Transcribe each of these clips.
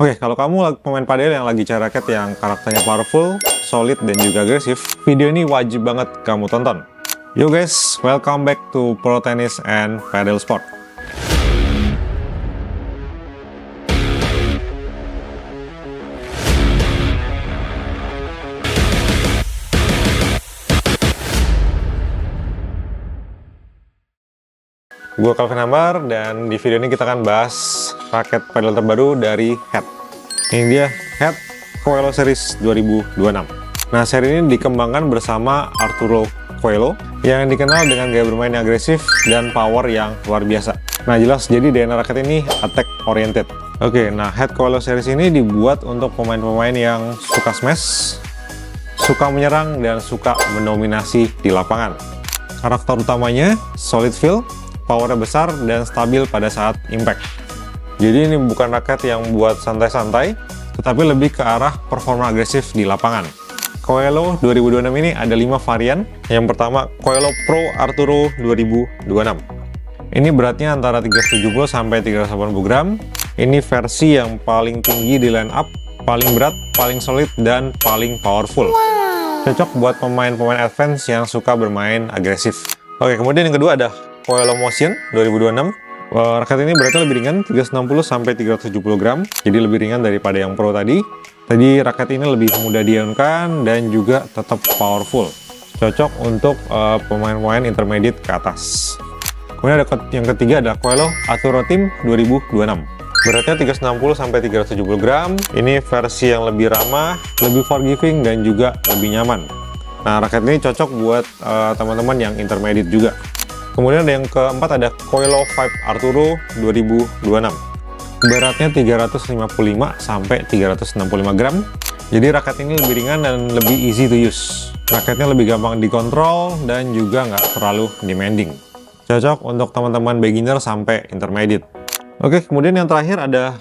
Oke, kalau kamu pemain padel yang lagi cari raket yang karakternya powerful, solid, dan juga agresif, video ini wajib banget kamu tonton. Yo guys, welcome back to Pro Tennis and Padel Sport. Gue Calvin Hambar, dan di video ini kita akan bahas raket padel terbaru dari Head. Ini dia Head Coelho Series 2026. Nah, seri ini dikembangkan bersama Arturo Coelho yang dikenal dengan gaya bermain yang agresif dan power yang luar biasa. Nah, jelas jadi DNA raket ini attack oriented. Oke, nah Head Coelho Series ini dibuat untuk pemain-pemain yang suka smash, suka menyerang, dan suka mendominasi di lapangan. Karakter utamanya solid feel, powernya besar, dan stabil pada saat impact. Jadi ini bukan raket yang buat santai-santai, tetapi lebih ke arah performa agresif di lapangan. Coelho 2026 ini ada 5 varian. Yang pertama, Coelho Pro Arturo 2026. Ini beratnya antara 370 sampai 380 gram. Ini versi yang paling tinggi di line up, paling berat, paling solid, dan paling powerful. Cocok buat pemain-pemain advance yang suka bermain agresif. Oke, kemudian yang kedua ada Coelho Motion 2026. Raket ini beratnya lebih ringan, 360 sampai 370 gram, jadi lebih ringan daripada yang Pro tadi. Tadi raket ini lebih mudah diayunkan dan juga tetap powerful. Cocok untuk pemain-pemain intermediate ke atas. Kemudian ada yang ketiga ada Coelho Arturo Team 2026. Beratnya 360 sampai 370 gram. Ini versi yang lebih ramah, lebih forgiving, dan juga lebih nyaman. Nah, raket ini cocok buat teman-teman yang intermediate juga. Kemudian ada yang keempat ada Coelho Vibe Arturo 2026. Beratnya 355 sampai 365 gram. Jadi raket ini lebih ringan dan lebih easy to use. Raketnya lebih gampang dikontrol dan juga nggak terlalu demanding. Cocok untuk teman-teman beginner sampai intermediate. Oke, kemudian yang terakhir ada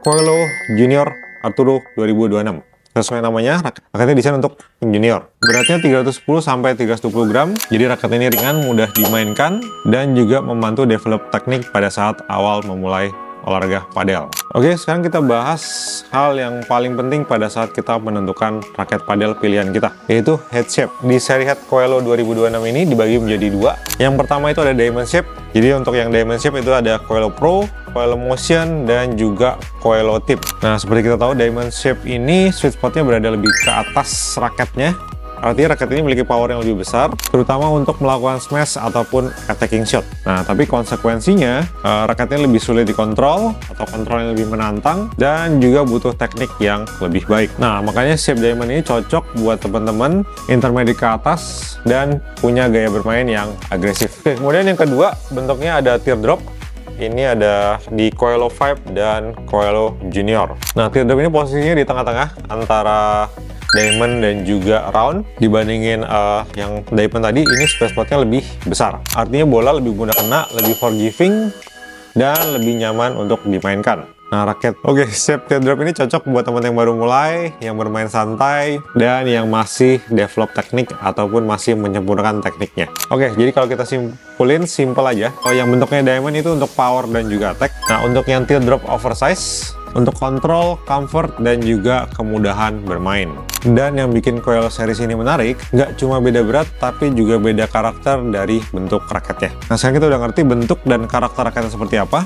Coelho Junior Arturo 2026. Sesuai namanya, raketnya desain untuk junior. Beratnya 310 sampai 320 gram, jadi raket ini ringan, mudah dimainkan, dan juga membantu develop teknik pada saat awal memulai olahraga padel. Oke, sekarang kita bahas hal yang paling penting pada saat kita menentukan raket padel pilihan kita, yaitu head shape. Di seri Head Coelho 2026 ini dibagi menjadi dua. Yang pertama itu ada diamond shape. Jadi untuk yang diamond shape itu ada Coelho Pro, Coelho Motion, dan juga Coelho Tip. Nah, seperti kita tahu, diamond shape ini sweet spotnya berada lebih ke atas raketnya. Artinya raket ini memiliki power yang lebih besar, terutama untuk melakukan smash ataupun attacking shot. Nah, tapi konsekuensinya, raketnya lebih sulit dikontrol, atau kontrolnya lebih menantang, dan juga butuh teknik yang lebih baik. Nah, makanya shape diamond ini cocok buat teman-teman intermediate ke atas, dan punya gaya bermain yang agresif. Oke, kemudian yang kedua, bentuknya ada teardrop. Ini ada di Coelho Vibe dan Coelho Junior. Nah, teardrop ini posisinya di tengah-tengah antara diamond dan juga round. Dibandingin yang diamond tadi, ini space spotnya lebih besar. Artinya bola lebih mudah kena, lebih forgiving, dan lebih nyaman untuk dimainkan. Nah, raket shape teardrop ini cocok buat teman yang baru mulai, yang bermain santai, dan yang masih develop teknik ataupun masih menyempurnakan tekniknya. Oke, jadi kalau kita simpulin, simple aja. Kalau yang bentuknya diamond itu untuk power dan juga attack. Nah, untuk yang teardrop oversize, untuk kontrol, comfort, dan juga kemudahan bermain. Dan yang bikin Coelho series ini menarik, nggak cuma beda berat, tapi juga beda karakter dari bentuk raketnya. Nah, sekarang kita udah ngerti bentuk dan karakter raketnya seperti apa.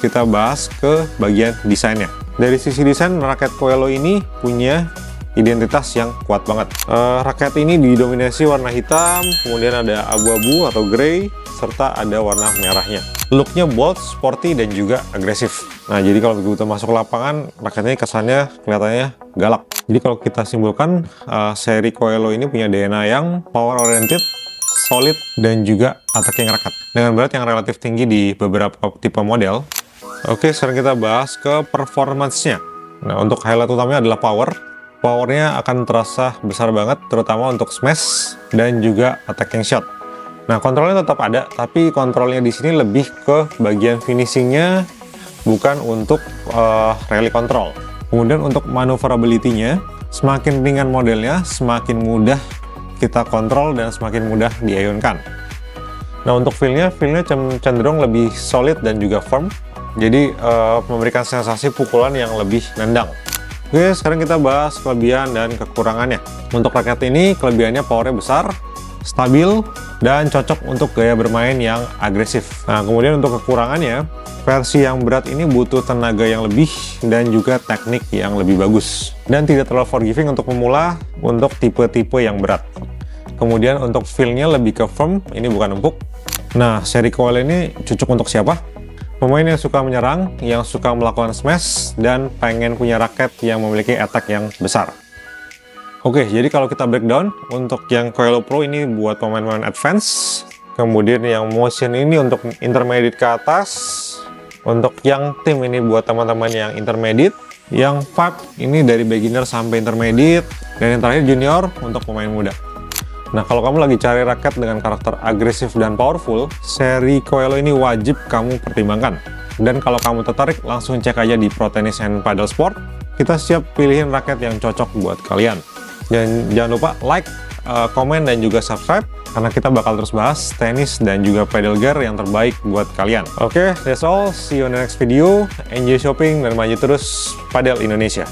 Kita bahas ke bagian desainnya. Dari sisi desain, raket Coelho ini punya identitas yang kuat banget. Raket ini didominasi warna hitam, kemudian ada abu-abu atau grey, serta ada warna merahnya. Looknya bold, sporty, dan juga agresif. Nah, jadi kalau begitu masuk ke lapangan, raketnya kesannya kelihatannya galak. Jadi kalau kita simpulkan, seri Coelho ini punya DNA yang power oriented, solid, dan juga attacking raket. Dengan berat yang relatif tinggi di beberapa tipe model. Oke, sekarang kita bahas ke performance-nya. Nah, untuk highlight utamanya adalah power. Powernya akan terasa besar banget, terutama untuk smash dan juga attacking shot. Nah, kontrolnya tetap ada, tapi kontrolnya di sini lebih ke bagian finishingnya, bukan untuk rally control. Kemudian untuk maneuverability-nya, semakin ringan modelnya, semakin mudah kita kontrol dan semakin mudah diayunkan. Nah, untuk feel-nya cenderung lebih solid dan juga firm. Jadi memberikan sensasi pukulan yang lebih nendang. Oke, sekarang kita bahas kelebihan dan kekurangannya. Untuk raket ini, kelebihannya powernya besar, stabil, dan cocok untuk gaya bermain yang agresif. Nah, kemudian untuk kekurangannya, versi yang berat ini butuh tenaga yang lebih dan juga teknik yang lebih bagus. Dan tidak terlalu forgiving untuk pemula untuk tipe-tipe yang berat. Kemudian untuk feel-nya lebih ke firm, ini bukan empuk. Nah, seri coil ini cocok untuk siapa? Pemain yang suka menyerang, yang suka melakukan smash, dan pengen punya raket yang memiliki attack yang besar. Oke, jadi kalau kita breakdown, untuk yang Coelo Pro ini buat pemain-pemain advance, kemudian yang motion ini untuk intermediate ke atas, untuk yang tim ini buat teman-teman yang intermediate, yang vibe ini dari beginner sampai intermediate, dan yang terakhir junior untuk pemain muda. Nah, kalau kamu lagi cari raket dengan karakter agresif dan powerful, seri Coelo ini wajib kamu pertimbangkan. Dan kalau kamu tertarik, langsung cek aja di Pro Tennis and Padel Sport. Kita siap pilihin raket yang cocok buat kalian. Dan jangan lupa like, komen, dan juga subscribe, karena kita bakal terus bahas tenis dan juga padel gear yang terbaik buat kalian. Oke, that's all. See you on the next video. Enjoy shopping dan maju terus padel Indonesia.